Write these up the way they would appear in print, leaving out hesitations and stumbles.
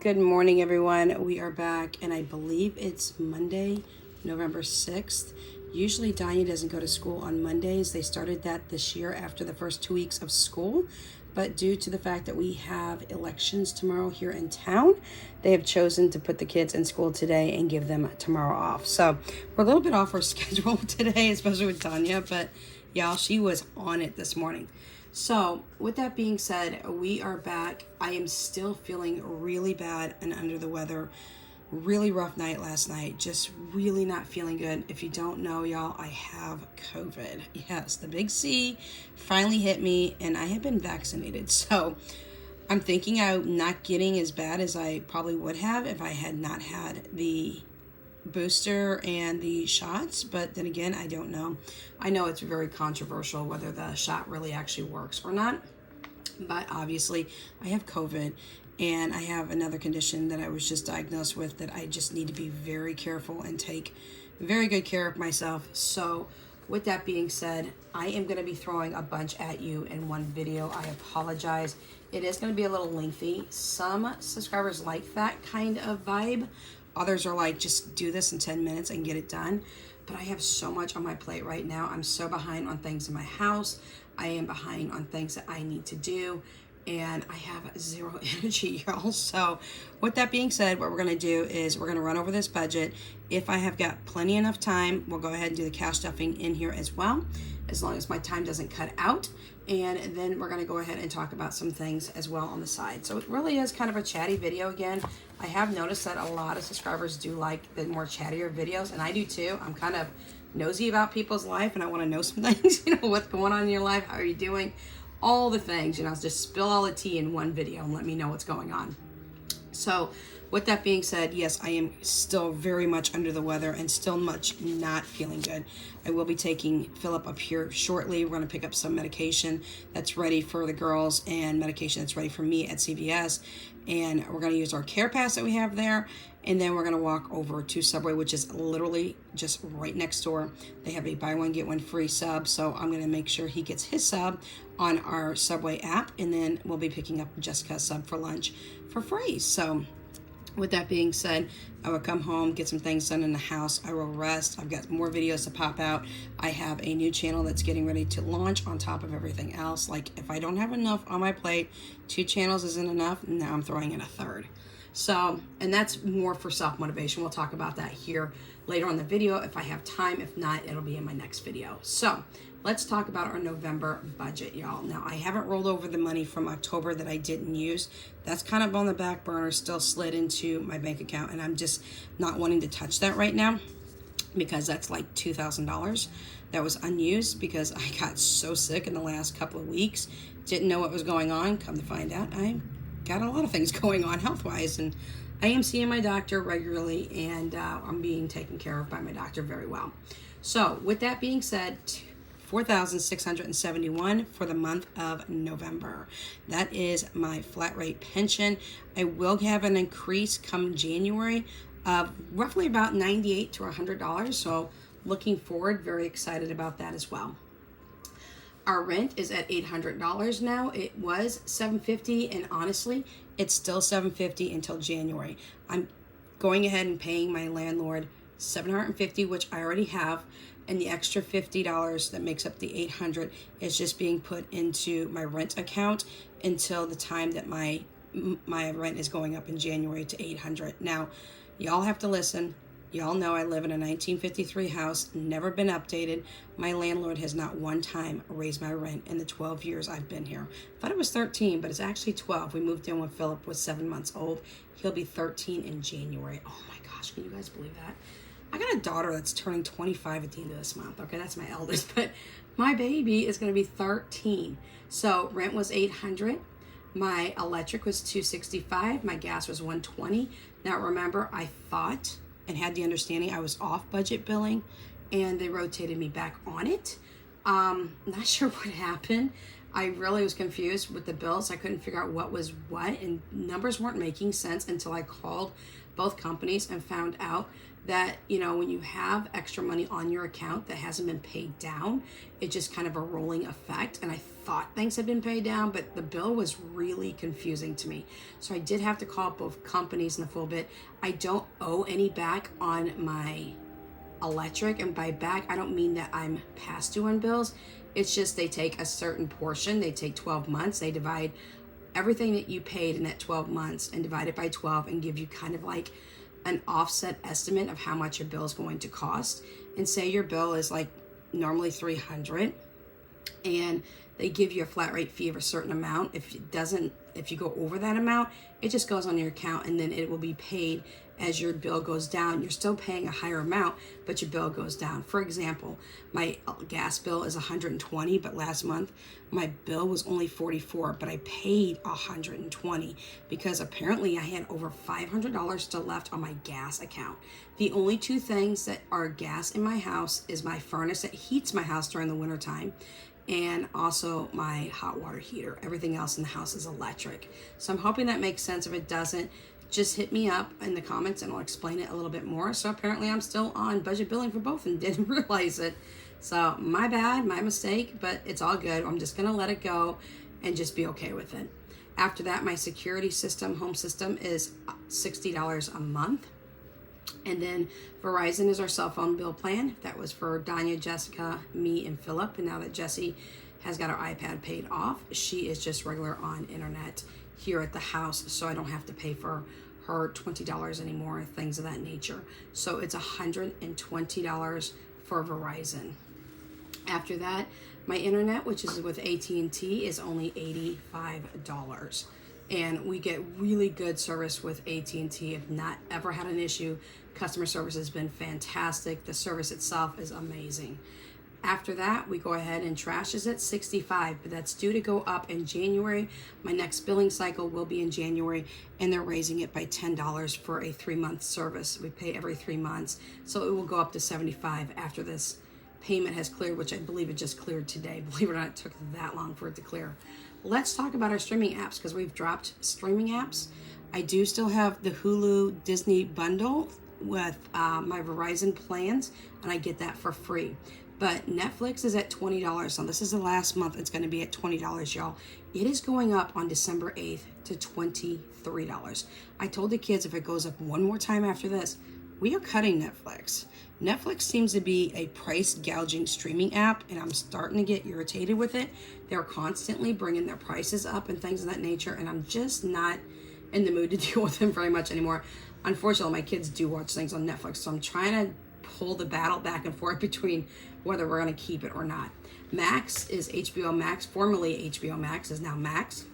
Good morning, everyone. We are back, and I believe it's Monday, November 6th. Usually, Danya doesn't go to school on Mondays. They started that this year after the first 2 weeks of school. But due to the fact that we have elections tomorrow here in town, they have chosen to put the kids in school today and give them tomorrow off. So we're a little bit off our schedule today, especially with Danya. But y'all, she was on it this morning. So with that being said, we are back. I am still feeling really bad and under the weather. Really rough night last night. Just really not feeling good. If you don't know, y'all, I have COVID. Yes, the big C finally hit me, and I have been vaccinated. So I'm thinking I'm not getting as bad as I probably would have if I had not had the booster and the shots, but then again, I don't know. I know it's very controversial whether the shot really actually works or not, but obviously I have COVID and I have another condition that I was just diagnosed with that I just need to be very careful and take very good care of myself. So with that being said, I am going to be throwing a bunch at you in one video. I apologize. It is going to be a little lengthy. Some subscribers like that kind of vibe. Others are like, just do this in 10 minutes and get it done. But I have so much on my plate right now. I'm so behind on things in my house. I am behind on things that I need to do. And I have zero energy, y'all. So with that being said, what we're going to do is we're going to run over this budget. If I have got plenty enough time, we'll go ahead and do the cash stuffing in here as well, as long as my time doesn't cut out. And then we're going to go ahead and talk about some things as well on the side. So it really is kind of a chatty video again. I have noticed that a lot of subscribers do like the more chattier videos, and I do too. I'm kind of nosy about people's life, and I want to know some things, what's going on in your life, how are you doing, all the things, just spill all the tea in one video and let me know what's going on. So with that being said, yes, I am still very much under the weather and still much not feeling good. I will be taking Philip up here shortly. We're going to pick up some medication that's ready for the girls and medication that's ready for me at CVS. And we're going to use our Care Pass that we have there. And then we're going to walk over to Subway, which is literally just right next door. They have a buy one, get one free sub. So I'm going to make sure he gets his sub on our Subway app. And then we'll be picking up Jessica's sub for lunch for free. So with that being said, I will come home, get some things done in the house. I will rest. I've got more videos to pop out. I have a new channel that's getting ready to launch on top of everything else. Like, if I don't have enough on my plate, 2 channels isn't enough. Now I'm throwing in a third. So, and that's more for self-motivation. We'll talk about that here later on the video if I have time. If not, it'll be in my next video. So let's talk about our November budget, y'all. Now, I haven't rolled over the money from October that I didn't use. That's kind of on the back burner, still slid into my bank account, and I'm just not wanting to touch that right now because that's like $2,000 that was unused because I got so sick in the last couple of weeks. Didn't know what was going on. Come to find out, I got a lot of things going on health-wise, and I am seeing my doctor regularly, and I'm being taken care of by my doctor very well. So with that being said, $4,671 for the month of November. That is my flat rate pension. I will have an increase come January of roughly about $98 to $100. So looking forward, very excited about that as well. Our rent is at $800 now. It was $750, and honestly, it's still $750 until January. I'm going ahead and paying my landlord $750, which I already have, and the extra $50 that makes up the $800 is just being put into my rent account until the time that my rent is going up in January to $800. Now, y'all have to listen. Y'all know I live in a 1953 house, never been updated. My landlord has not one time raised my rent in the 12 years I've been here. I thought it was 13, but it's actually 12. We moved in when Philip was 7 months old. He'll be 13 in January. Oh my gosh, can you guys believe that? I got a daughter that's turning 25 at the end of this month. Okay, that's my eldest, but my baby is going to be 13. So rent was $800. My electric was $265. My gas was $120. Now remember, I thought and had the understanding I was off budget billing, and they rotated me back on it. Not sure what happened. I really was confused with the bills. I couldn't figure out what was what, and numbers weren't making sense until I called both companies and found out that, you know, when you have extra money on your account that hasn't been paid down, it's just kind of a rolling effect. And I thought things had been paid down, but the bill was really confusing to me. So I did have to call both companies in the full bit. I don't owe any back on my electric, and by back, I don't mean that I'm past due on bills. It's just they take a certain portion. They take 12 months. They divide everything that you paid in that 12 months and divide it by 12 and give you kind of like an offset estimate of how much your bill is going to cost. And say your bill is like normally $300, and they give you a flat rate fee of a certain amount. If you go over that amount, it just goes on your account, and then it will be paid as your bill goes down. You're still paying a higher amount, but your bill goes down. For example, my gas bill is $120, but last month my bill was only $44, but I paid $120 because apparently I had over $500 still left on my gas account. The only two things that are gas in my house is my furnace that heats my house during the wintertime, and also my hot water heater. Everything else in the house is electric. So I'm hoping that makes sense. If it doesn't, just hit me up in the comments and I'll explain it a little bit more. So apparently I'm still on budget billing for both and didn't realize it. So my bad, my mistake, but it's all good. I'm just gonna let it go and just be okay with it. After that, my security system, home system, is $60 a month. And then Verizon is our cell phone bill plan. That was for Danya, Jessica, me, and Philip. And now that Jessie has got her iPad paid off, she is just regular on internet here at the house, so I don't have to pay for her $20 anymore, things of that nature. So it's $120 for Verizon. After that, my internet, which is with AT&T, is only $85. And we get really good service with AT&T. I've not ever had an issue. Customer service has been fantastic. The service itself is amazing. After that, we go ahead and trash is at $65, but that's due to go up in January. My next billing cycle will be in January, and they're raising it by $10 for a 3-month service. We pay every 3 months, so it will go up to $75 after this payment has cleared, which I believe it just cleared today. Believe it or not, it took that long for it to clear. Let's talk about our streaming apps, because we've dropped streaming apps. I do still have the Hulu Disney bundle with my Verizon plans, and I get that for free. But Netflix is at $20. So this is the last month it's going to be at $20, y'all. It is going up on December 8th to $23. I told the kids if it goes up one more time after this, we are cutting Netflix. Netflix seems to be a price gouging streaming app, and I'm starting to get irritated with it. They're constantly bringing their prices up and things of that nature, and I'm just not in the mood to deal with them very much anymore. Unfortunately, my kids do watch things on Netflix, so I'm trying to pull the battle back and forth between whether we're going to keep it or not. Max is HBO Max. Formerly HBO Max is now Max.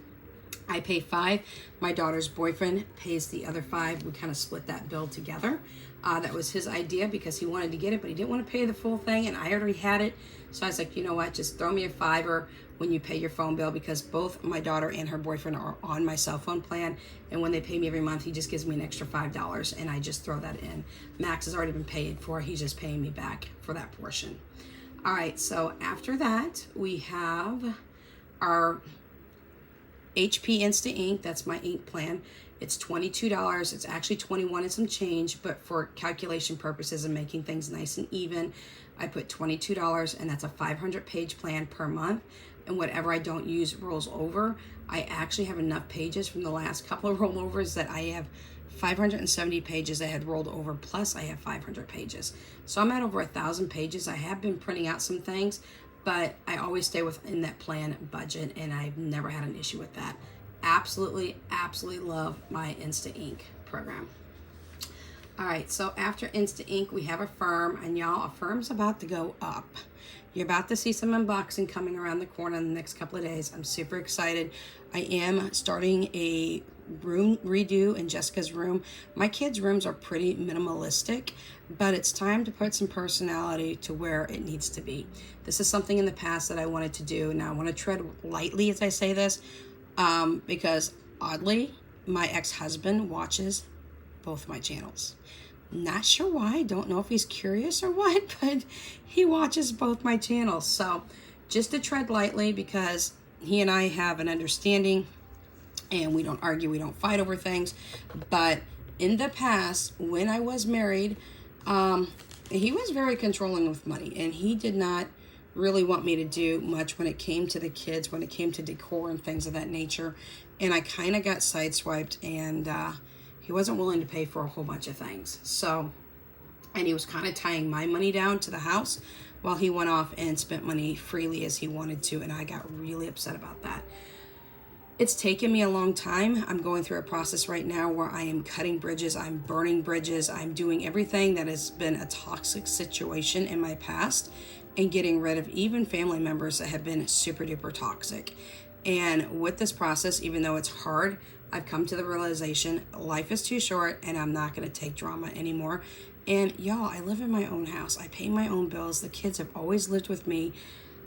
I pay $5. My daughter's boyfriend pays the other $5. We kind of split that bill together. That was his idea because he wanted to get it, but he didn't want to pay the full thing, and I already had it. So I was like, you know what, just throw me a $5 when you pay your phone bill, because both my daughter and her boyfriend are on my cell phone plan, and when they pay me every month, he just gives me an extra $5, and I just throw that in. Max has already been paid for. He's just paying me back for that portion. All right, so after that, we have our HP Insta Ink. That's my ink plan. It's $22. It's actually $21 and some change, but for calculation purposes and making things nice and even, I put $22, and that's a 500-page plan per month. And whatever I don't use rolls over. I actually have enough pages from the last couple of rollovers that I have 570 pages I had rolled over, plus I have 500 pages. So I'm at over 1,000 pages. I have been printing out some things, but I always stay within that plan budget, and I've never had an issue with that. Absolutely, absolutely love my Insta Ink program. All right, so after Insta Ink, we have Affirm, and y'all, Affirm's about to go up. You're about to see some unboxing coming around the corner in the next couple of days. I'm super excited. I am starting a room redo in Jessica's room. My kids' rooms are pretty minimalistic, but it's time to put some personality to where it needs to be. This is something in the past that I wanted to do. Now I want to tread lightly as I say this, because oddly, my ex-husband watches both my channels. Not sure why, don't know if he's curious or what, but he watches both my channels. So just to tread lightly, because he and I have an understanding and we don't argue, we don't fight over things. But in the past, when I was married, He was very controlling with money, and he did not really want me to do much when it came to the kids, when it came to decor and things of that nature. And I kind of got sideswiped, and he wasn't willing to pay for a whole bunch of things. So, and he was kind of tying my money down to the house while he went off and spent money freely as he wanted to, and I got really upset about that. It's taken me a long time. I'm going through a process right now where I am cutting bridges, I'm burning bridges, I'm doing everything that has been a toxic situation in my past and getting rid of even family members that have been super duper toxic. And with this process, even though it's hard, I've come to the realization life is too short and I'm not going to take drama anymore. And y'all, I live in my own house. I pay my own bills. The kids have always lived with me.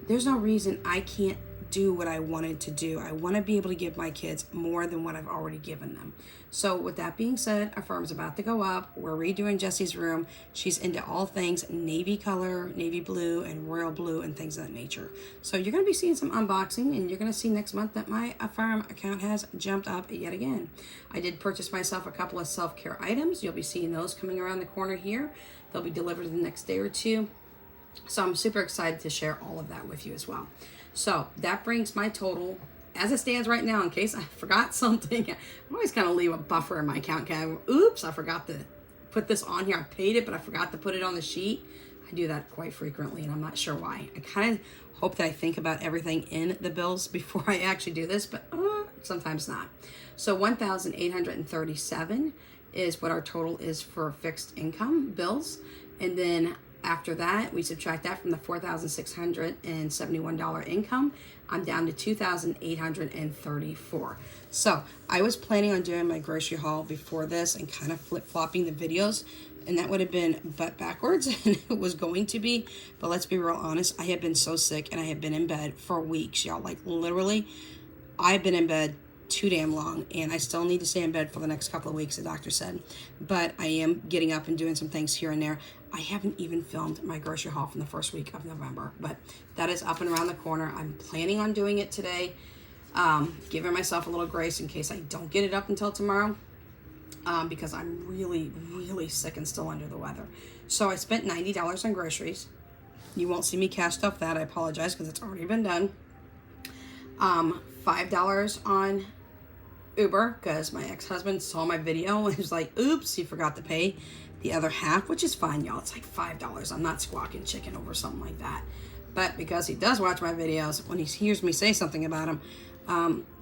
There's no reason I can't do what I wanted to do. I want to be able to give my kids more than what I've already given them. So with that being said, our firm's about to go up. We're redoing Jessie's room. She's into all things navy color, navy blue, and royal blue, and things of that nature. So you're going to be seeing some unboxing, and you're going to see next month that my firm account has jumped up yet again. I did purchase myself a couple of self-care items. You'll be seeing those coming around the corner here. They'll be delivered the next day or two. So I'm super excited to share all of that with you as well. So that brings my total as it stands right now, in case I forgot something. I always kind of leave a buffer in my account. Oops, I forgot to put this on here. I paid it, but I forgot to put it on the sheet. I do that quite frequently, and I'm not sure why. I kind of hope that I think about everything in the bills before I actually do this, but sometimes not. So $1,837 is what our total is for fixed income bills. And then after that, we subtract that from the $4,671 income. I'm down to $2,834. So I was planning on doing my grocery haul before this and kind of flip-flopping the videos, and that would have been butt backwards, and it was going to be. But let's be real honest, I have been so sick, and I have been in bed for weeks, y'all. Like literally, I've been in bed too damn long, and I still need to stay in bed for the next couple of weeks, the doctor said. But I am getting up and doing some things here and there. I haven't even filmed my grocery haul from the first week of November, but that is up and around the corner. I'm planning on doing it today, giving myself a little grace in case I don't get it up until tomorrow, because I'm really, really sick and still under the weather. So I spent $90 on groceries. You won't see me cash stuff that. I apologize because it's already been done. $5 on Uber because my ex-husband saw my video and was like, oops, he forgot to pay the other half, which is fine, y'all. It's like $5. I'm not squawking chicken over something like that. But because he does watch my videos, when he hears me say something about him,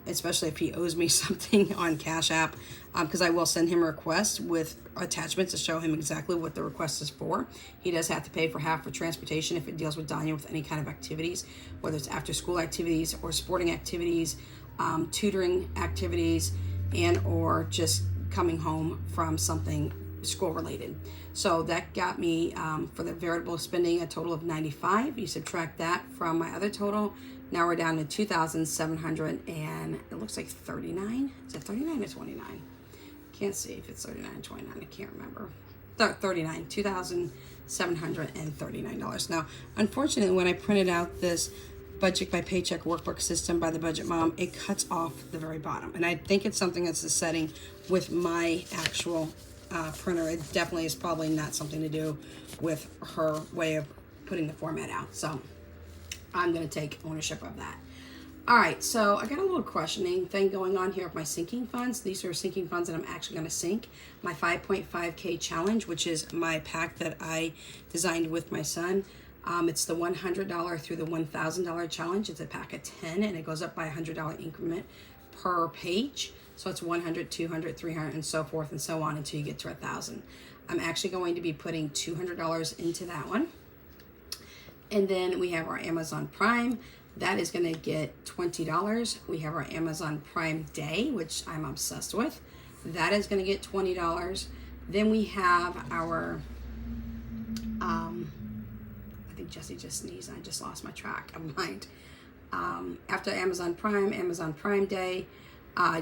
especially if he owes me something on Cash App, because I will send him a request with attachments to show him exactly what the request is for. He does have to pay for half for transportation if it deals with Danya with any kind of activities, whether it's after school activities or sporting activities, tutoring activities, and or just coming home from something school related. So that got me for the variable spending a total of $95. You subtract that from my other total. Now we're down to $2,700 and it looks like 39. Is it 39 or 29? Can't see if it's 39 or 29. I can't remember. 39. $2,739. Now, unfortunately, when I printed out this budget by paycheck workbook system by the Budget Mom, it cuts off the very bottom, and I think it's something that's the setting with my actual printer. It definitely is probably not something to do with her way of putting the format out. So I'm going to take ownership of that. All right, so I got a little questioning thing going on here with my sinking funds. These are sinking funds that I'm actually going to sink. My 5.5K challenge, which is my pack that I designed with my son. It's the $100 through the $1,000 challenge. It's a pack of 10, and it goes up by $100 increment per page. So it's 100, 200, 300, and so forth and so on until you get to 1,000. I'm actually going to be putting $200 into that one. And then we have our Amazon Prime. That is going to get $20. We have our Amazon Prime Day, which I'm obsessed with. That is going to get $20. Then we have our, I think Jessie just sneezed and I just lost my track of mind. After Amazon Prime Day,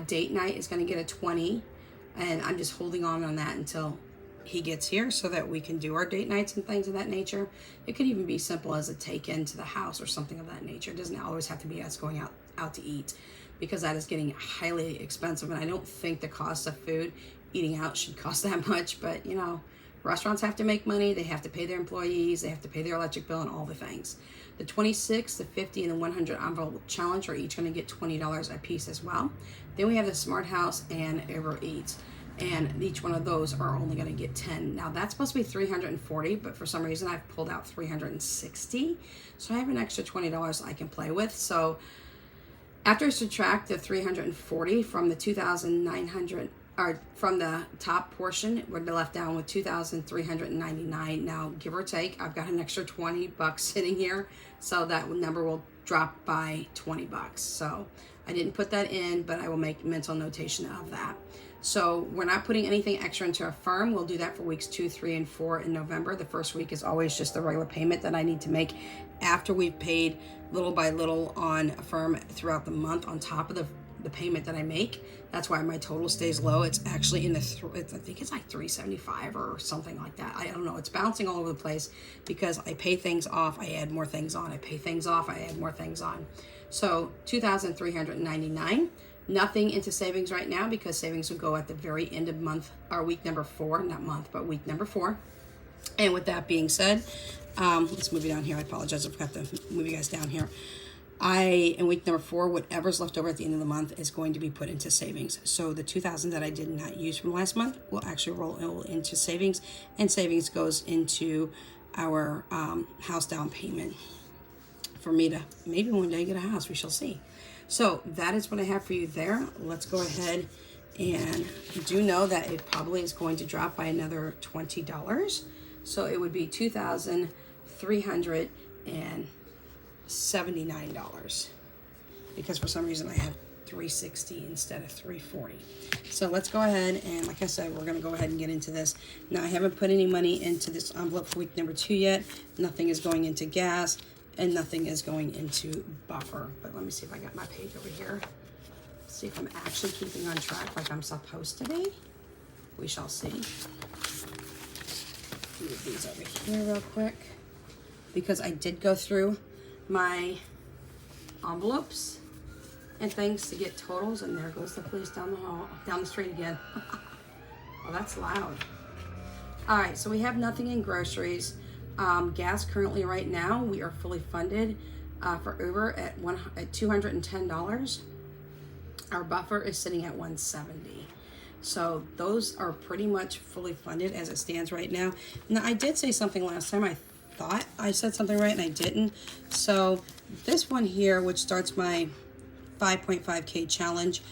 date night is going to get a 20, and I'm just holding on that until he gets here so that we can do our date nights and things of that nature. It could even be simple as a take into the house or something of that nature. It doesn't always have to be us going out to eat, because that is getting highly expensive, and I don't think the cost of food eating out should cost that much. But you know, Restaurants have to make money. They have to pay their employees. They have to pay their electric bill and all the things. The 26, the 50, and the 100 envelope challenge are each going to get $20 a piece as well. Then we have the Smart House and Airv Eats, and each one of those are only going to get 10. Now that's supposed to be 340, but for some reason I've pulled out 360, so I have an extra $20 I can play with. So after I subtract the 340 from the 2,900, or from the top portion, we're left down with 2,399. Now, give or take, I've got an extra $20 sitting here, so that number will drop by $20. So I didn't put that in, but I will make mental notation of that. So we're not putting anything extra into Affirm. We'll do that for weeks 2, 3, and 4 in November. The first week is always just the regular payment that I need to make after we've paid little by little on Affirm throughout the month on top of the payment that I make. That's why my total stays low. It's actually in the, I think it's like 375 or something like that. I don't know. It's bouncing all over the place because I pay things off, I add more things on. I pay things off, I add more things on. So 2,399. Nothing into savings right now because savings will go at the very end of month, or week number 4, not month, but week number 4. And with that being said, let's move you down here. I apologize, I forgot to move you guys down here. In week number 4, whatever's left over at the end of the month is going to be put into savings. So the 2,000 that I did not use from last month will actually roll into savings, and savings goes into our house down payment for me to maybe one day get a house. We shall see. So that is what I have for you there. Let's go ahead, and do know that it probably is going to drop by another $20. So it would be $2,379 because for some reason I have 360 instead of 340. So let's go ahead, and like I said, we're going to go ahead and get into this. Now I haven't put any money into this envelope for week number 2 yet. Nothing is going into gas, and nothing is going into buffer. But let me see if I got my page over here. See if I'm actually keeping on track like I'm supposed to be. We shall see. Move these over here real quick, because I did go through my envelopes and things to get totals, and there goes the police down the hall, down the street again. Well, that's loud. All right, so we have nothing in groceries. Gas currently right now, we are fully funded for Uber at $210. Our buffer is sitting at $170. So those are pretty much fully funded as it stands right now. Now, I did say something last time. I thought I said something right and I didn't. So this one here, which starts my 5.5K challenge,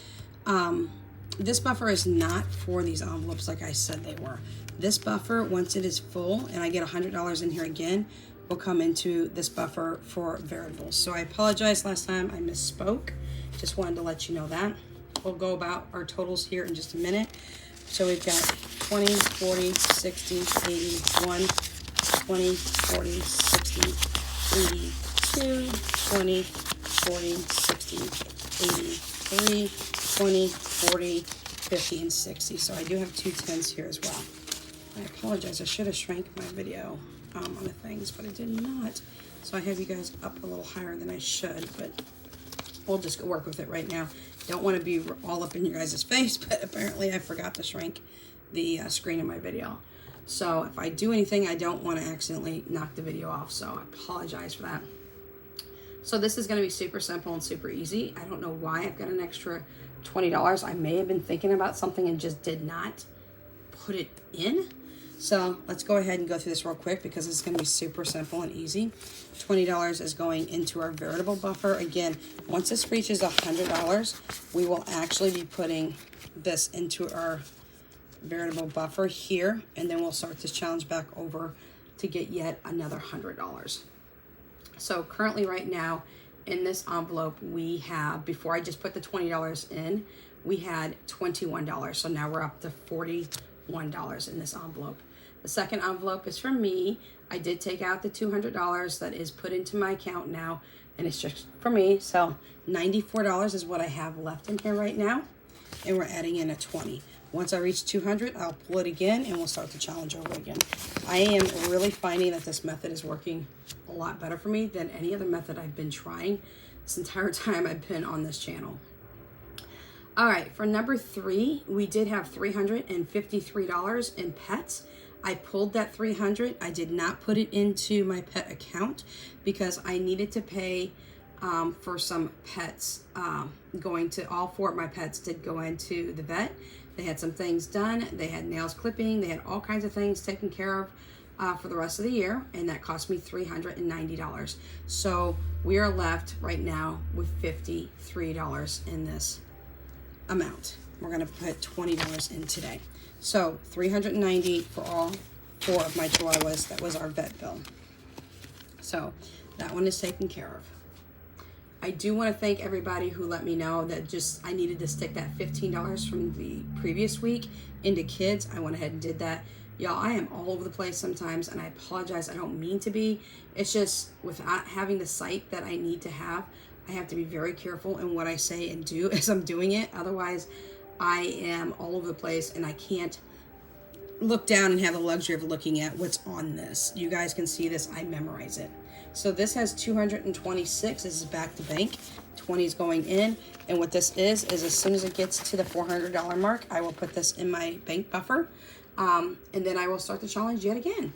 this buffer is not for these envelopes like I said they were. This buffer, once it is full and I get $100 in here again, will come into this buffer for variables. So I apologize last time, I misspoke. Just wanted to let you know that. We'll go about our totals here in just a minute. So we've got 20, 40, 60, 81, 20, 40, 60, 82, 20, 40, 60, 83, 20, 40, 50, and 60. So I do have 2 10s here as well. I apologize, I should have shrank my video on the things, but I did not. So I have you guys up a little higher than I should, but we'll just work with it right now. Don't want to be all up in your guys' face, but apparently I forgot to shrink the screen of my video. So if I do anything, I don't want to accidentally knock the video off, so I apologize for that. So this is going to be super simple and super easy. I don't know why I've got an extra $20. I may have been thinking about something and just did not put it in. So let's go ahead and go through this real quick because it's going to be super simple and easy. $20 is going into our variable buffer. Again, once this reaches $100, we will actually be putting this into our variable buffer here, and then we'll start this challenge back over to get yet another $100. So currently right now in this envelope, we have, before I just put the $20 in, we had $21. So now we're up to $41 in this envelope. The second envelope is for me. I did take out the $200 that is put into my account now, and it's just for me. So $94 is what I have left in here right now, and we're adding in a 20. Once I reach 200, I'll pull it again, and we'll start the challenge over again. I am really finding that this method is working a lot better for me than any other method I've been trying this entire time I've been on this channel. All right, for number 3, we did have $353 in pets. I pulled that $300. I did not put it into my pet account because I needed to pay for some pets. All 4 of my pets did go into the vet. They had some things done. They had nails clipping. They had all kinds of things taken care of for the rest of the year, and that cost me $390. So we are left right now with $53 in this amount. We're gonna put $20 in today. So $390 for all 4 of my chihuahuas. That was our vet bill. So that one is taken care of. I do want to thank everybody who let me know that I needed to stick that $15 from the previous week into kids. I went ahead and did that. Y'all, I am all over the place sometimes, and I apologize. I don't mean to be. It's just without having the sight that I need to have, I have to be very careful in what I say and do as I'm doing it. Otherwise, I am all over the place, and I can't look down and have the luxury of looking at what's on this. You guys can see this. I memorize it. So this has 226. This is back to bank. 20 is going in. And what this is as soon as it gets to the $400 mark, I will put this in my bank buffer. And then I will start the challenge yet again.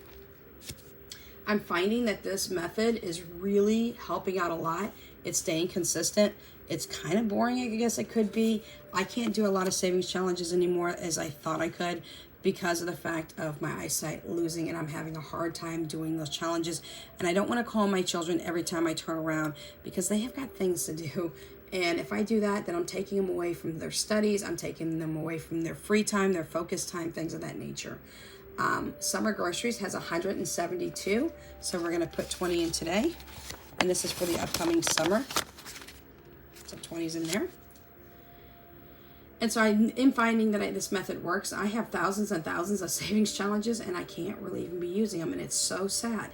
I'm finding that this method is really helping out a lot. It's staying consistent. It's kind of boring, I guess it could be. I can't do a lot of savings challenges anymore as I thought I could because of the fact of my eyesight losing, and I'm having a hard time doing those challenges. And I don't want to call my children every time I turn around because they have got things to do. And if I do that, then I'm taking them away from their studies. I'm taking them away from their free time, their focus time, things of that nature. Summer Groceries has 172. So we're going to put 20 in today. And this is for the upcoming summer. So 20's in there. And so I'm finding that this method works. I have thousands and thousands of savings challenges, and I can't really even be using them, and it's so sad.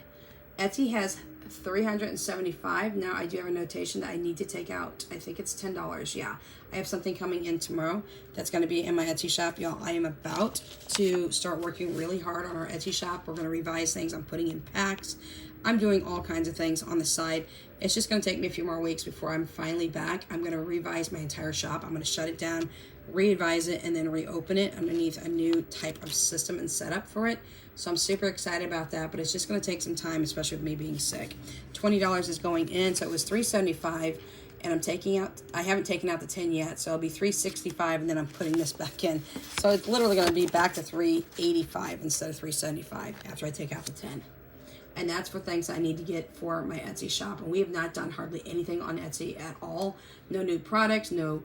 Etsy has 375. Now I do have a notation that I need to take out. I think it's $10. Yeah, I have something coming in tomorrow that's going to be in my Etsy shop. Y'all, I am about to start working really hard on our Etsy shop. We're going to revise things. I'm putting in packs. I'm doing all kinds of things on the side. It's just going to take me a few more weeks before I'm finally back. I'm going to revise my entire shop. I'm going to shut it down, re-advise it, and then reopen it underneath a new type of system and setup for it. So I'm super excited about that, but it's just going to take some time, especially with me being sick. $20 is going in, so it was $375, and I'm taking out, I haven't taken out the 10 yet, so it'll be $365, and then I'm putting this back in. So it's literally going to be back to $385 instead of $375 after I take out the 10. And that's for things I need to get for my Etsy shop. And we have not done hardly anything on Etsy at all. No new products, no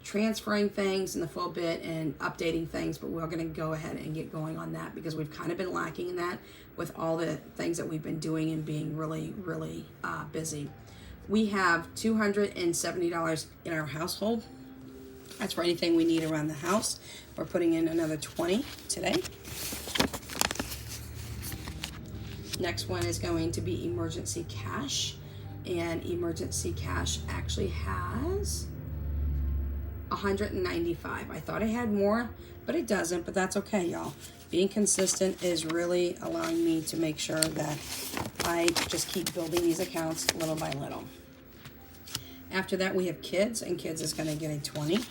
transferring things in the full bit and updating things, but we're going to go ahead and get going on that because we've kind of been lacking in that with all the things that we've been doing and being really, really busy. We have $270 in our household. That's for anything we need around the house. We're putting in another 20 today. Next one is going to be emergency cash, and emergency cash actually has 195. I thought I had more, but it doesn't, but that's okay, y'all. Being consistent is really allowing me to make sure that I just keep building these accounts little by little. After that, we have kids, and kids is going to get a 20. I'm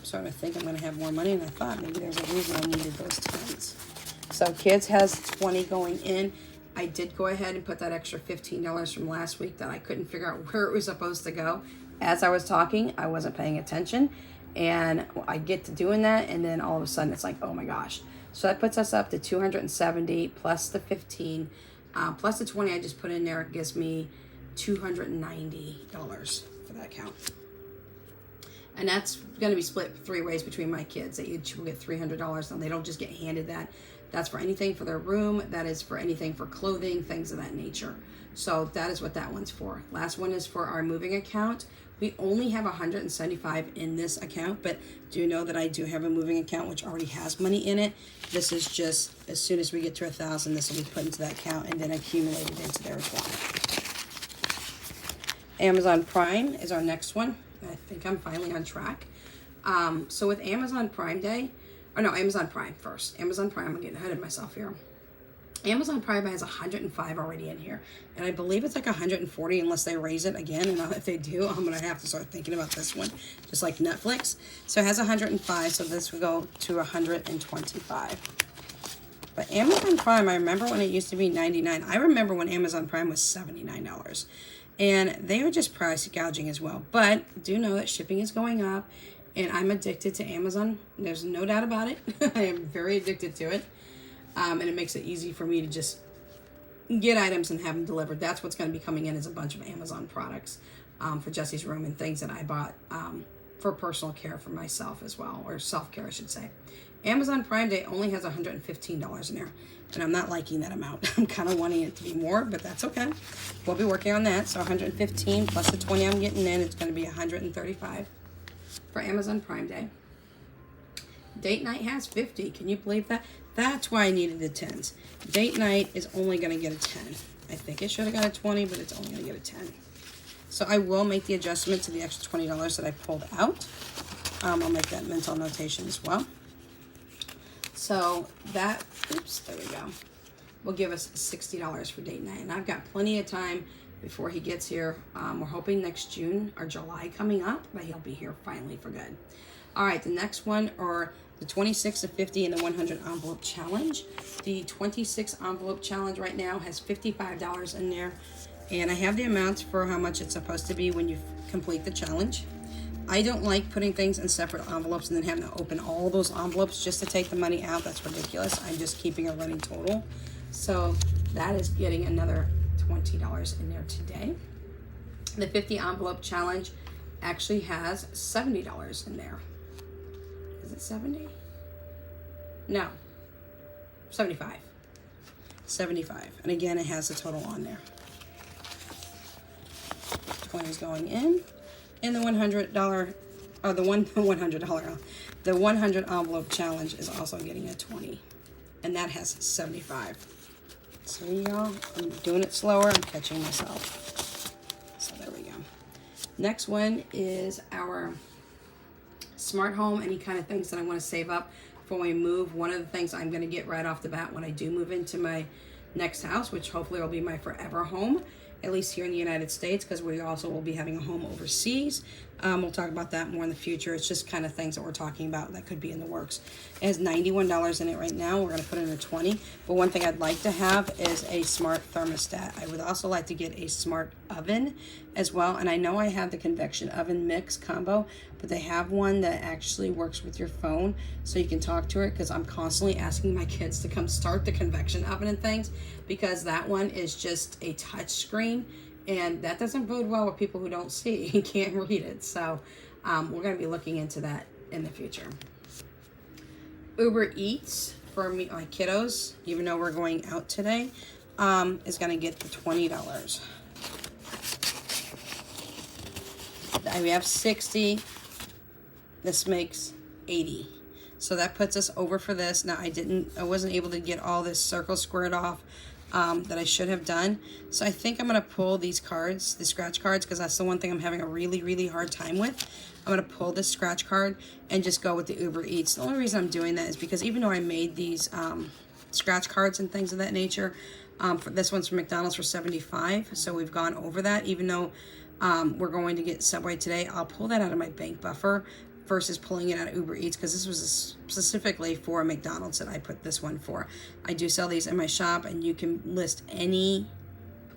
starting to think I'm going to have more money, and I thought maybe there's a reason I needed those 10s. So kids has 20 going in. I did go ahead and put that extra $15 from last week that I couldn't figure out where it was supposed to go. As I was talking, I wasn't paying attention, and I get to doing that, and then all of a sudden it's like, oh my gosh. So that puts us up to 270 plus the 15 plus the 20 I just put in there. It gives me $290 for that account. And that's going to be split 3 ways between my kids. They each will get $300, and they don't just get handed that. That's for anything for their room. That is for anything for clothing, things of that nature. So that is what that one's for. Last one is for our moving account. We only have 175 in this account, but do know that I do have a moving account which already has money in it. This is just as soon as we get to 1,000, this will be put into that account and then accumulated into there as well. Amazon Prime is our next one. I think I'm finally on track. So with Amazon Prime Day, Amazon Prime first. Amazon Prime, I'm getting ahead of myself here. Amazon Prime has 105 already in here. And I believe it's like 140 unless they raise it again. And if they do, I'm going to have to start thinking about this one. Just like Netflix. So it has 105. So this will go to 125. But Amazon Prime, I remember when it used to be $99. I remember when Amazon Prime was $79. And they are just price gouging as well. But do know that shipping is going up. And I'm addicted to Amazon. There's no doubt about it. I am very addicted to it. And it makes it easy for me to just get items and have them delivered. That's what's going to be coming in, is a bunch of Amazon products for Jesse's room and things that I bought for personal care for myself as well, or self-care, I should say. Amazon Prime Day only has $115 in there, and I'm not liking that amount. I'm kind of wanting it to be more, but that's okay. We'll be working on that. So 115 plus the 20 I'm getting in, it's going to be 135 for Amazon Prime Day. Date night has 50. Can you believe that? That's why I needed the 10s. Date night is only going to get a 10. I think it should have got a 20, but it's only going to get a 10. So I will make the adjustment to the extra $20 that I pulled out. I'll make that mental notation as well. So that, oops, there we go, will give us $60 for date night. And I've got plenty of time before he gets here. We're hoping next June or July coming up, but he'll be here finally for good. All right, the next one are the 26 of 50 and the 100 envelope challenge. The 26 envelope challenge right now has $55 in there. And I have the amounts for how much it's supposed to be when you complete the challenge. I don't like putting things in separate envelopes and then having to open all those envelopes just to take the money out. That's ridiculous. I'm just keeping a running total. So that is getting another $20 in there today. The 50 envelope challenge actually has $70 in there. Is it 70? No. 75. 75. And again, it has the total on there. 20 is going in. And the $100, or the $100 envelope challenge is also getting a 20. And that has 75. See y'all, I'm doing it slower, I'm catching myself. So there we go. Next one is our smart home, any kind of things that I want to save up for when we move. One of the things I'm going to get right off the bat when I do move into my next house, which hopefully will be my forever home, at least here in the United States, because we also will be having a home overseas. We'll talk about that more in the future. It's just kind of things that we're talking about that could be in the works. It has $91 in it right now. We're going to put in a 20. But one thing I'd like to have is a smart thermostat. I would also like to get a smart oven as well. And I know I have the convection oven mix combo, but they have one that actually works with your phone so you can talk to it, because I'm constantly asking my kids to come start the convection oven and things, because that one is just a touch screen. And that doesn't bode well with people who don't see and can't read it. So we're going to be looking into that in the future. Uber Eats for me, my kiddos, even though we're going out today, is going to get the $20. We have 60. This makes 80. So that puts us over for this. Now I wasn't able to get all this circle squared off that I should have done. So I think I'm going to pull these cards, the scratch cards, because that's the one thing I'm having a really, really hard time with. I'm going to pull this scratch card and just go with the Uber Eats. The only reason I'm doing that is because even though I made these scratch cards and things of that nature, this one's from McDonald's for $75. So we've gone over that. Even though we're going to get Subway today, I'll pull that out of my bank buffer versus pulling it out of Uber Eats, because this was specifically for McDonald's that I put this one for. I do sell these in my shop, and you can list any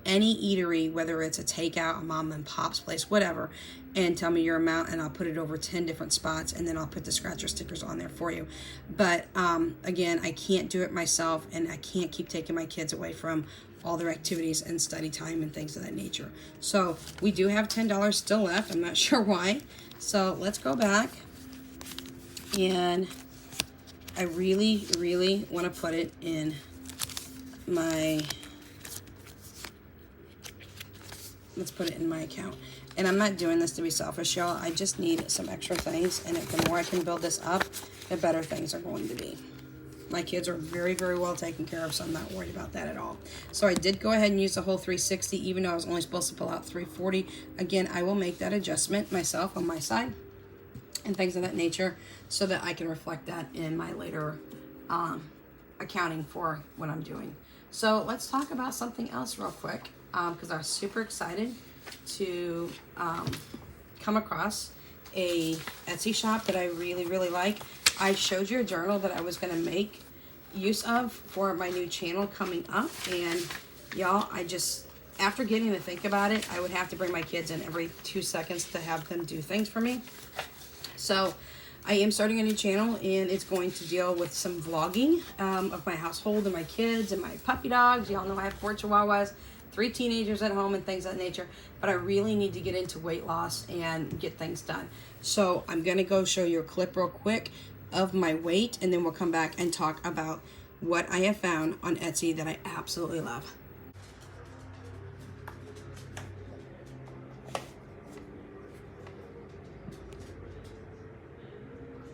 eatery, whether it's a takeout, a mom and pop's place, whatever, and tell me your amount, and I'll put it over 10 different spots, and then I'll put the scratcher stickers on there for you. But again, I can't do it myself, and I can't keep taking my kids away from all their activities and study time and things of that nature. So we do have $10 still left. I'm not sure why. So let's go back, and I really, really want to put it in my, let's put it in my account. And I'm not doing this to be selfish, y'all. I just need some extra things, and the more I can build this up, the better things are going to be. My kids are very, very well taken care of, so I'm not worried about that at all. So I did go ahead and use the whole 360, even though I was only supposed to pull out 340. Again, I will make that adjustment myself on my side and things of that nature so that I can reflect that in my later accounting for what I'm doing. So let's talk about something else real quick, because I'm super excited to come across a Etsy shop that I really, really like. I showed you a journal that I was going to make use of for my new channel coming up. And y'all, after getting to think about it, I would have to bring my kids in every 2 seconds to have them do things for me. So I am starting a new channel, and it's going to deal with some vlogging of my household and my kids and my puppy dogs. Y'all know I have 4 Chihuahuas, 3 teenagers at home, and things of that nature. But I really need to get into weight loss and get things done. So I'm going to go show you a clip real quick of my weight, and then we'll come back and talk about what I have found on Etsy that I absolutely love.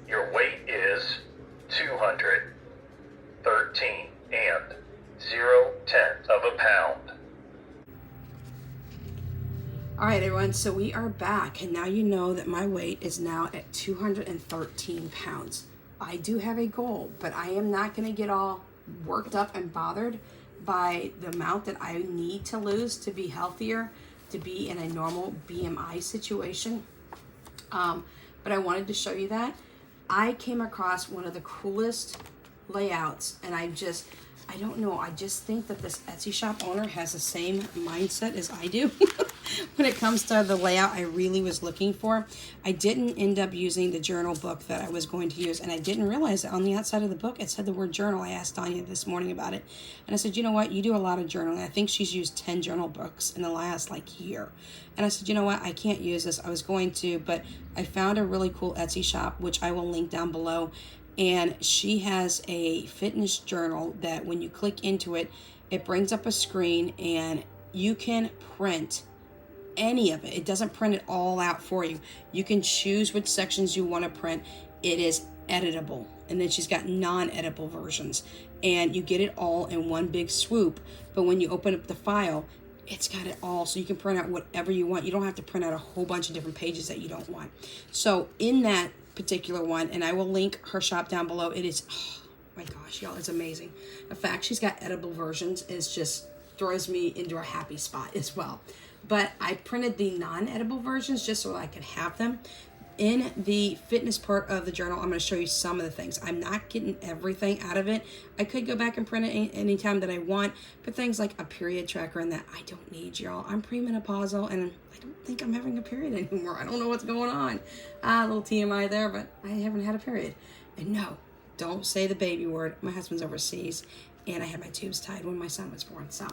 Your weight is 213 and 0.1 of a pound. All right, everyone, so we are back, and now you know that my weight is now at 213 pounds. I do have a goal, but I am not going to get all worked up and bothered by the amount that I need to lose to be healthier, to be in a normal BMI situation. But I wanted to show you that. I came across one of the coolest layouts, and I don't know, I just think that this Etsy shop owner has the same mindset as I do when it comes to the layout I really was looking for. I didn't end up using the journal book that I was going to use, and I didn't realize that on the outside of the book it said the word journal. I asked Tanya this morning about it, and I said, you know what, you do a lot of journaling. I think she's used 10 journal books in the last year. And I said, you know what, I can't use this. I was going to, but I found a really cool Etsy shop, which I will link down below. And she has a fitness journal that when you click into it, it brings up a screen and you can print any of it. It doesn't print it all out for you. You can choose which sections you want to print. It is editable. And then she's got non-editable versions. And you get it all in one big swoop. But when you open up the file, it's got it all, so you can print out whatever you want. You don't have to print out a whole bunch of different pages that you don't want. So in that particular one, and I will link her shop down below, it is, oh my gosh, y'all, it's amazing. The fact she's got editable versions is just throws me into a happy spot as well. But I printed the non-editable versions just so I could have them. In the fitness part of the journal, I'm going to show you some of the things. I'm not getting everything out of it. I could go back and print it anytime that I want, but things like a period tracker and that I don't need, y'all. I'm premenopausal, and I don't think I'm having a period anymore. I don't know what's going on. A little TMI there, but I haven't had a period. And no, don't say the baby word. My husband's overseas, and I had my tubes tied when my son was born. So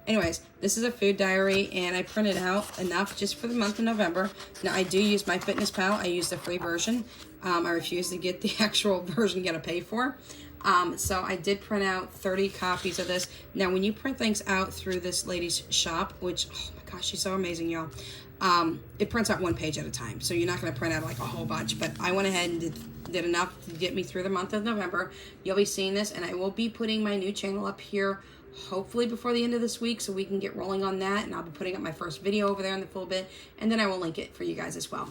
anyways, this is a food diary, and I printed out enough just for the month of November. Now, I do use MyFitnessPal. I use the free version. I refuse to get the actual version you gotta pay for. So I did print out 30 copies of this. Now, when you print things out through this lady's shop, which, oh my gosh, she's so amazing, y'all. It prints out one page at a time, so you're not gonna print out a whole bunch, but I went ahead and did enough to get me through the month of November. You'll be seeing this, and I will be putting my new channel up here hopefully before the end of this week so we can get rolling on that, and I'll be putting up my first video over there in the full bit, and then I will link it for you guys as well.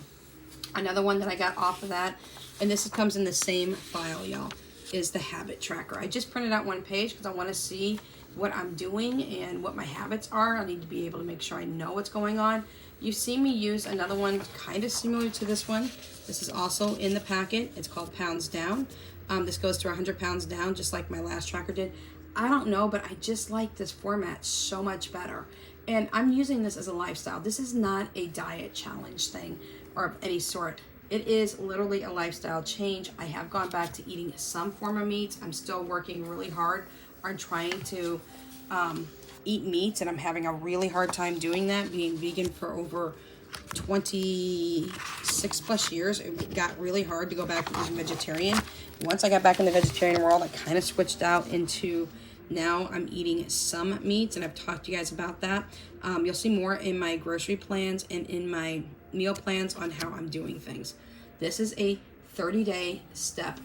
Another one that I got off of that, and this comes in the same file, y'all, is the habit tracker. I just printed out one page because I want to see what I'm doing and what my habits are. I need to be able to make sure I know what's going on. You've seen me use another one kind of similar to this one. This is also in the packet. It's called Pounds Down. This goes to 100 pounds down, just like my last tracker did. I don't know, but I just like this format so much better. And I'm using this as a lifestyle. This is not a diet challenge thing or of any sort. It is literally a lifestyle change. I have gone back to eating some form of meats. I'm still working really hard on trying to eat meats, and I'm having a really hard time doing that, being vegan for over 26 plus years. It got really hard to go back to eating vegetarian. Once I got back in the vegetarian world, I kind of switched out into now I'm eating some meats, and I've talked to you guys about that. You'll see more in my grocery plans and in my meal plans on how I'm doing things. This is a 30-day step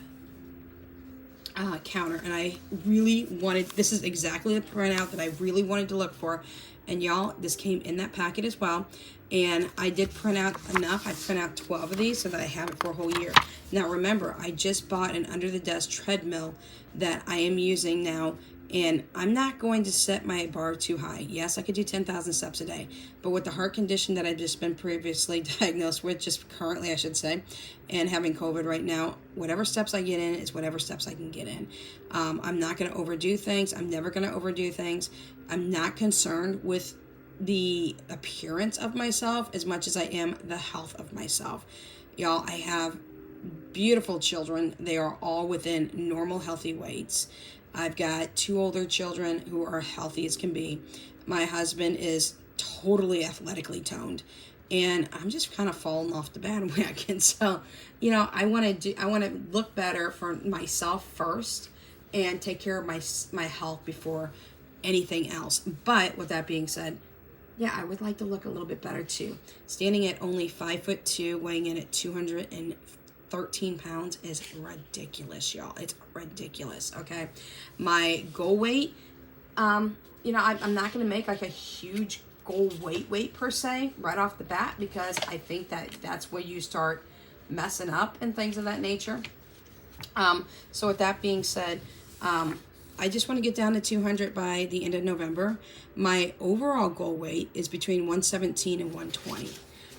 counter, and I really wanted, this is exactly the printout that I really wanted to look for. And y'all, this came in that packet as well. And I did print out enough. I print out 12 of these so that I have it for a whole year. Now remember, I just bought an under the desk treadmill that I am using now And I'm not going to set my bar too high. Yes, I could do 10,000 steps a day, but with the heart condition that I've just been previously diagnosed with, just currently I should say, and having COVID right now, whatever steps I get in is whatever steps I can get in. I'm not going to overdo things. I'm never going to overdo things. I'm not concerned with the appearance of myself as much as I am the health of myself. Y'all, I have beautiful children. They are all within normal, healthy weights. I've got 2 older children who are healthy as can be. My husband is totally athletically toned, and I'm just kind of falling off the bandwagon. So, you know, I want to look better for myself first and take care of my health before anything else. But with that being said, yeah, I would like to look a little bit better too. Standing at only 5'2", weighing in at 213 pounds is ridiculous, y'all. It's ridiculous, okay? My goal weight, you know, I'm not going to make like a huge goal weight per se right off the bat, because I think that that's where you start messing up and things of that nature. So with that being said, I just want to get down to 200 by the end of November. My overall goal weight is between 117 and 120.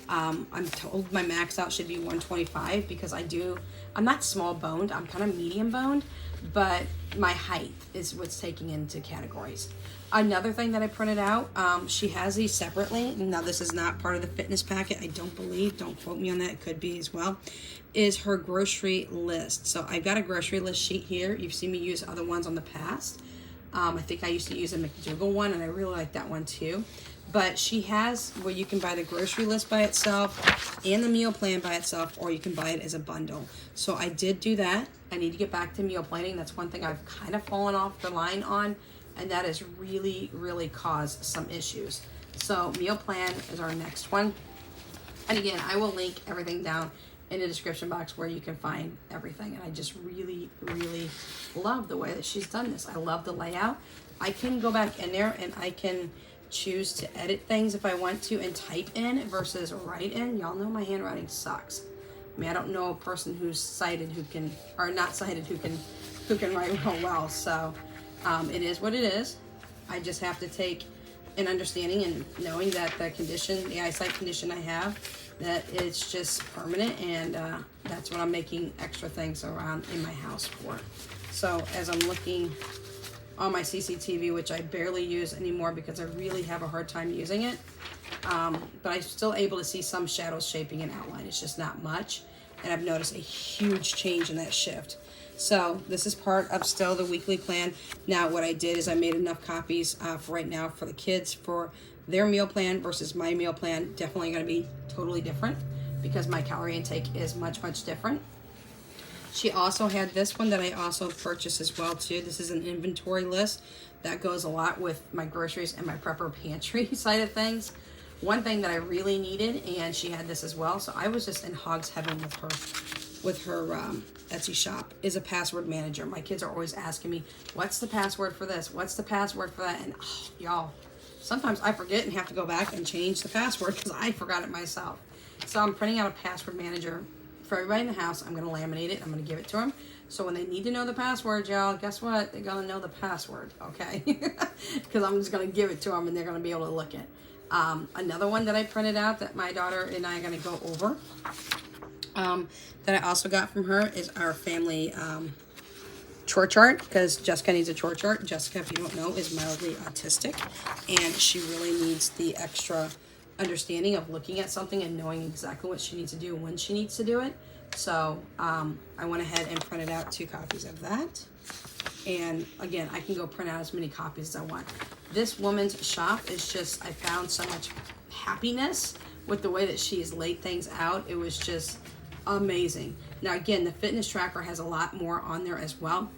I'm told my max out should be 125 because I'm not small boned, I'm kind of medium boned, but my height is what's taking into categories. Another thing that I printed out, she has these separately. Now this is not part of the fitness packet, I don't believe, don't quote me on that, it could be as well, is her grocery list. So I've got a grocery list sheet here. You've seen me use other ones on the past. I think I used to use a McDougal one, and I really like that one too. But she has where you can buy the grocery list by itself and the meal plan by itself, or you can buy it as a bundle. So I did do that. I need to get back to meal planning. That's one thing I've kind of fallen off the line on, and that has really, really caused some issues. So meal plan is our next one. And again, I will link everything down in the description box where you can find everything. And I just really, really love the way that she's done this. I love the layout. I can go back in there and I can choose to edit things if I want to and type in versus write in. Y'all know my handwriting sucks. I mean, I don't know a person who's sighted who can, or not sighted who can write real well. So it is what it is. I just have to take an understanding and knowing that the condition, the eyesight condition I have, that it's just permanent, and that's what I'm making extra things around in my house for. So as I'm looking on my CCTV, which I barely use anymore because I really have a hard time using it, but I'm still able to see some shadows shaping an outline. It's just not much, and I've noticed a huge change in that shift. So this is part of still the weekly plan. Now what I did is I made enough copies for right now for the kids for their meal plan versus my meal plan. Definitely going to be totally different because my calorie intake is much, much different. She also had this one that I also purchased as well too. This is an inventory list that goes a lot with my groceries and my prepper pantry side of things. One thing that I really needed, and she had this as well, so I was just in hog's heaven with her Etsy shop, is a password manager. My kids are always asking me, what's the password for this? What's the password for that? And y'all, sometimes I forget and have to go back and change the password because I forgot it myself. So I'm printing out a password manager for everybody in the house. I'm going to laminate it. I'm going to give it to them. So when they need to know the password, y'all, guess what? They're going to know the password, okay? Because I'm just going to give it to them and they're going to be able to look at. Another one that I printed out that my daughter and I are going to go over that I also got from her is our family chore chart, because Jessica needs a chore chart. Jessica, if you don't know, is mildly autistic, and she really needs the extra understanding of looking at something and knowing exactly what she needs to do when she needs to do it. So I went ahead and printed out 2 copies of that. And again, I can go print out as many copies as I want. This woman's shop is just, I found so much happiness with the way that she's laid things out. It was just amazing. Now again, the fitness tracker has a lot more on there as well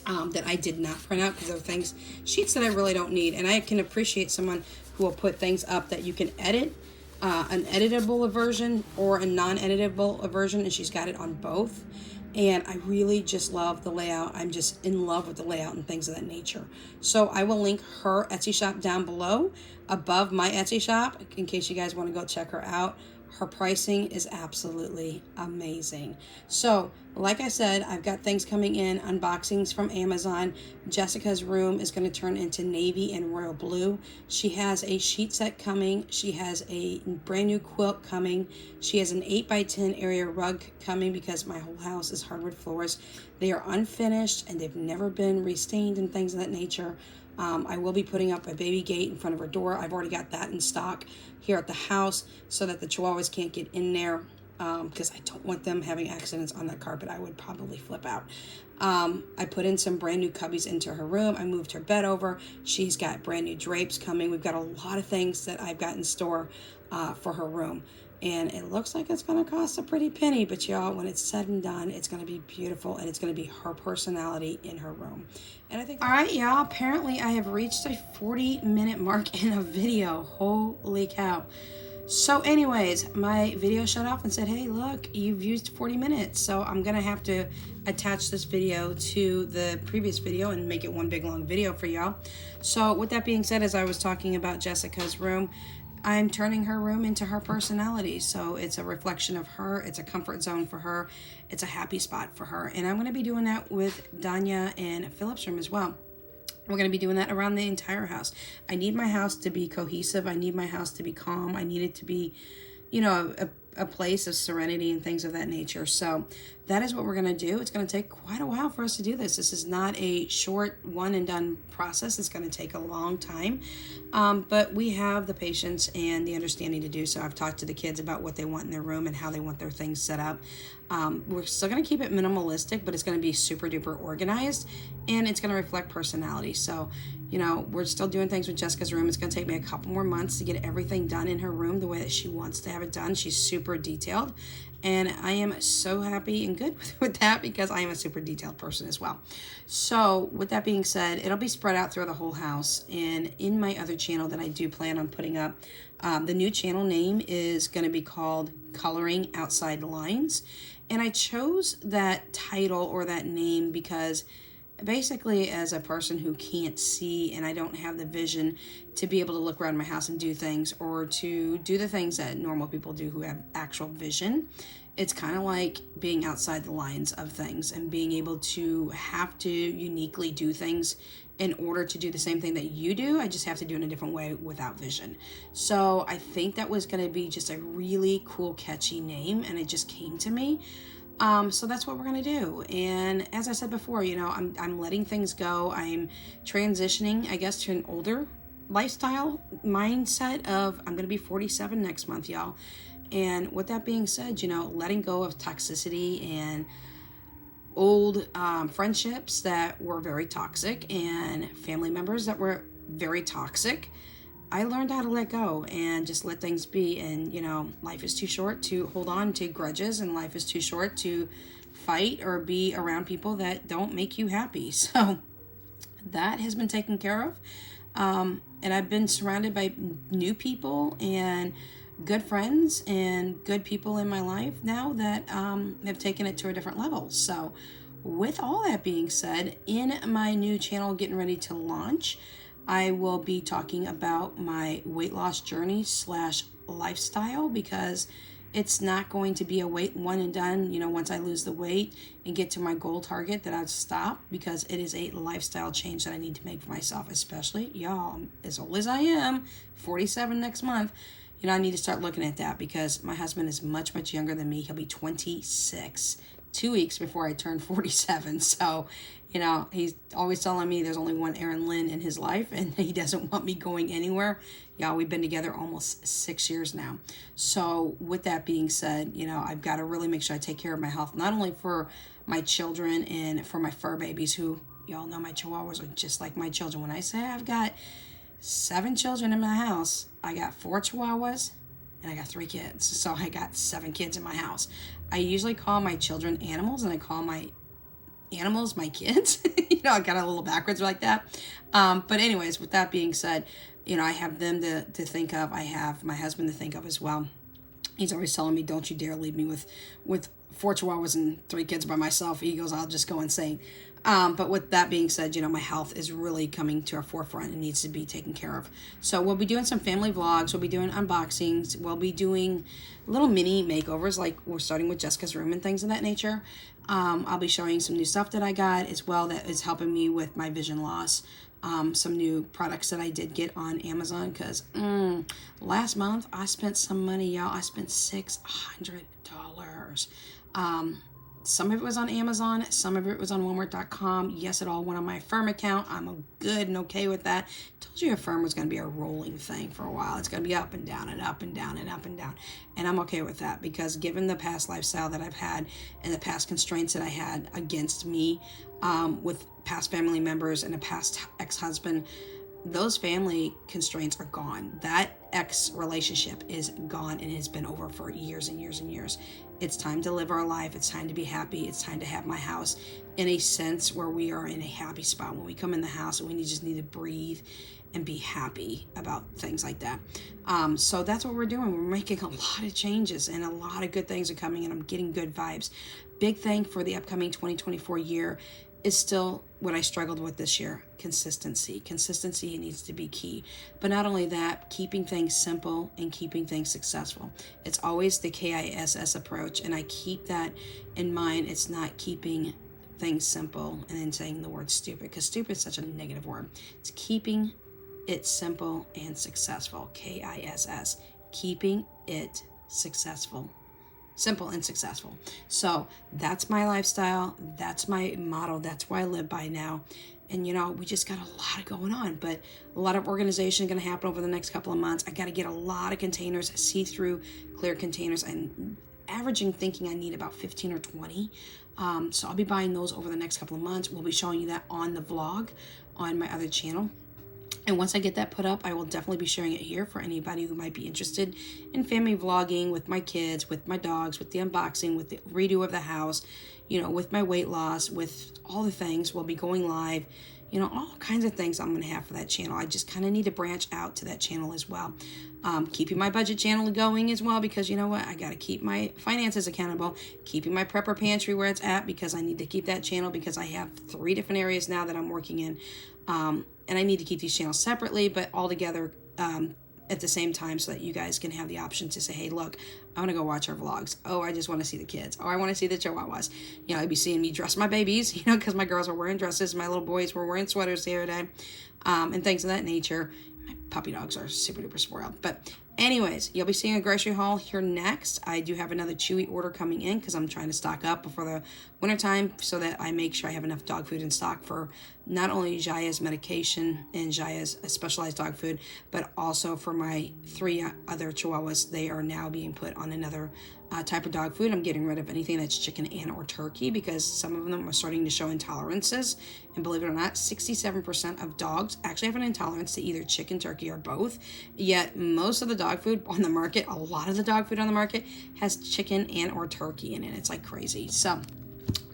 that I did not print out because they're sheets that I really don't need. And I can appreciate someone who will put things up that you can edit, an editable version or a non-editable version, and she's got it on both. And I really just love the layout. I'm just in love with the layout and things of that nature. So I will link her Etsy shop down below above my Etsy shop in case you guys want to go check her out. Her pricing is absolutely amazing. So, like I said, I've got things coming in, unboxings from Amazon. Jessica's room is going to turn into navy and royal blue. She has a sheet set coming. She has a brand new quilt coming. She has an 8x10 area rug coming because my whole house is hardwood floors. They are unfinished and they've never been restained and things of that nature. I will be putting up a baby gate in front of her door. I've already got that in stock here at the house so that the chihuahuas can't get in there, because I don't want them having accidents on that carpet. I would probably flip out. I put in some brand new cubbies into her room. I moved her bed over. She's got brand new drapes coming. We've got a lot of things that I've got in store for her room. And it looks like it's going to cost a pretty penny, but y'all, when it's said and done, it's going to be beautiful, and it's going to be her personality in her room. And I think, all right, y'all, apparently I have reached a 40-minute mark in a video. Holy cow. So anyways, my video shut off and said, hey, look, you've used 40 minutes. So I'm going to have to attach this video to the previous video and make it one big long video for y'all. So with that being said, as I was talking about Jessica's room, I'm turning her room into her personality. So it's a reflection of her. It's a comfort zone for her. It's a happy spot for her. And I'm going to be doing that with Danya and Philip's room as well. We're going to be doing that around the entire house. I need my house to be cohesive. I need my house to be calm. I need it to be, you know, a place of serenity and things of that nature. So that is what we're going to do. It's going to take quite a while for us to do this. This is not a short one and done process. It's going to take a long time. But we have the patience and the understanding to do so. I've talked to the kids about what they want in their room and how they want their things set up. We're still going to keep it minimalistic, but it's going to be super duper organized, and it's going to reflect personality. So, you know, we're still doing things with Jessica's room. It's going to take me a couple more months to get everything done in her room the way that she wants to have it done. She's super detailed, and I am so happy and good with that because I am a super detailed person as well. So with that being said, it'll be spread out through the whole house. And in my other channel that I do plan on putting up, the new channel name is going to be called Coloring Outside Lines. And I chose that title or that name because basically, as a person who can't see and I don't have the vision to be able to look around my house and do things, or to do the things that normal people do who have actual vision, it's kind of like being outside the lines of things and being able to have to uniquely do things in order to do the same thing that you do. I just have to do it in a different way without vision. So I think that was going to be just a really cool, catchy name, and it just came to me. So that's what we're going to do. And as I said before, you know, I'm letting things go. I'm transitioning, I guess, to an older lifestyle mindset of I'm going to be 47 next month, y'all. And with that being said, you know, letting go of toxicity and old friendships that were very toxic and family members that were very toxic, I learned how to let go and just let things be. And, you know, life is too short to hold on to grudges, and life is too short to fight or be around people that don't make you happy. So that has been taken care of. And I've been surrounded by new people and good friends and good people in my life now that have taken it to a different level. So with all that being said, in my new channel getting ready to launch, I will be talking about my weight loss journey / lifestyle, because it's not going to be a one and done, you know, once I lose the weight and get to my goal target that I'd stop, because it is a lifestyle change that I need to make for myself, especially y'all, as old as I am, 47 next month. You know, I need to start looking at that because my husband is much, much younger than me. He'll be 26, 2 weeks before I turn 47. So, you know, he's always telling me there's only one Aaron Lynn in his life and he doesn't want me going anywhere. Y'all, we've been together almost 6 years now. So with that being said, you know, I've got to really make sure I take care of my health, not only for my children and for my fur babies, who y'all know my chihuahuas are just like my children. When I say I've got 7 children in my house, I got 4 chihuahuas and I got 3 kids. So I got 7 kids in my house. I usually call my children animals and I call my animals my kids. You know, I got a little backwards like that. But anyways, with that being said, you know, I have them to think of. I have my husband to think of as well. He's always telling me, don't you dare leave me with 4 chihuahuas and 3 kids by myself. He goes, I'll just go insane. But with that being said, you know, my health is really coming to our forefront and needs to be taken care of. So we'll be doing some family vlogs. We'll be doing unboxings. We'll be doing little mini makeovers, like we're starting with Jessica's room and things of that nature. I'll be showing some new stuff that I got as well that is helping me with my vision loss. Some new products that I did get on Amazon, because last month I spent some money, y'all. I spent $600. Some of it was on Amazon, some of it was on Walmart.com. Yes, it all went on my Affirm account. I'm good and okay with that. Told you Affirm was going to be a rolling thing for a while. It's going to be up and down and up and down and up and down. And I'm okay with that, because given the past lifestyle that I've had and the past constraints that I had against me with past family members and a past ex-husband, those family constraints are gone. That ex relationship is gone and has been over for years and years and years. It's time to live our life. It's time to be happy. It's time to have my house in a sense where we are in a happy spot. When we come in the house, we just need to breathe and be happy about things like that. So that's what we're doing. We're making a lot of changes and a lot of good things are coming, and I'm getting good vibes. Big thing for the upcoming 2024 year is still what I struggled with this year: consistency. Consistency needs to be key. But not only that, keeping things simple and keeping things successful. It's always the KISS approach, and I keep that in mind. It's not keeping things simple and then saying the word stupid, because stupid is such a negative word. It's keeping it simple and successful. KISS. Keeping it successful. Simple and successful. So that's my lifestyle. That's my motto. That's what I live by now. And, you know, we just got a lot going on, but a lot of organization is going to happen over the next couple of months. I got to get a lot of containers, see-through clear containers, and averaging thinking I need about 15 or 20. So I'll be buying those over the next couple of months. We'll be showing you that on the vlog on my other channel. And once I get that put up, I will definitely be sharing it here for anybody who might be interested in family vlogging with my kids, with my dogs, with the unboxing, with the redo of the house, you know, with my weight loss, with all the things. We'll be going live, you know, all kinds of things I'm going to have for that channel. I just kind of need to branch out to that channel as well. Keeping my budget channel going as well, because you know what? I got to keep my finances accountable, keeping my prepper pantry where it's at, because I need to keep that channel, because I have 3 different areas now that I'm working in. And I need to keep these channels separately, but all together at the same time, so that you guys can have the option to say, hey, look, I want to go watch our vlogs. Oh, I just want to see the kids. Oh, I want to see the chihuahuas. You know, I'd be seeing me dress my babies, you know, because my girls are wearing dresses. My little boys were wearing sweaters the other day, and things of that nature. My puppy dogs are super duper spoiled. But anyways, you'll be seeing a grocery haul here next. I do have another Chewy order coming in, because I'm trying to stock up before the wintertime, so that I make sure I have enough dog food in stock for not only Jaya's medication and Jaya's specialized dog food, but also for my 3 other chihuahuas. They are now being put on another type of dog food. I'm getting rid of anything that's chicken and or turkey, because some of them are starting to show intolerances. And believe it or not, 67% of dogs actually have an intolerance to either chicken, turkey, or both. Yet most of the dog food on the market, a lot of the dog food on the market, has chicken and or turkey in it. It's like crazy. So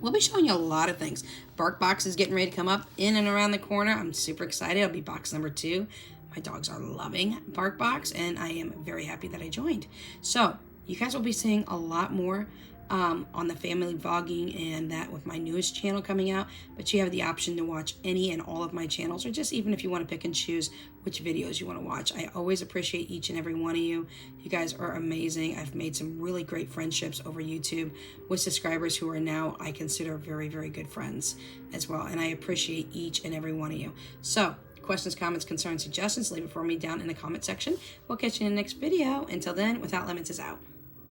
we'll be showing you a lot of things. Bark Box is getting ready to come up in and around the corner. I'm super excited. It'll be box number 2. My dogs are loving Bark Box, and I am very happy that I joined. So you guys will be seeing a lot more on the family vlogging and that with my newest channel coming out. But you have the option to watch any and all of my channels, or just even if you want to pick and choose which videos you want to watch. I always appreciate each and every one of you. You guys are amazing. I've made some really great friendships over YouTube with subscribers who are now, I consider, very, very good friends as well. And I appreciate each and every one of you. So questions, comments, concerns, suggestions, leave it for me down in the comment section. We'll catch you in the next video. Until then, Without Limits is out.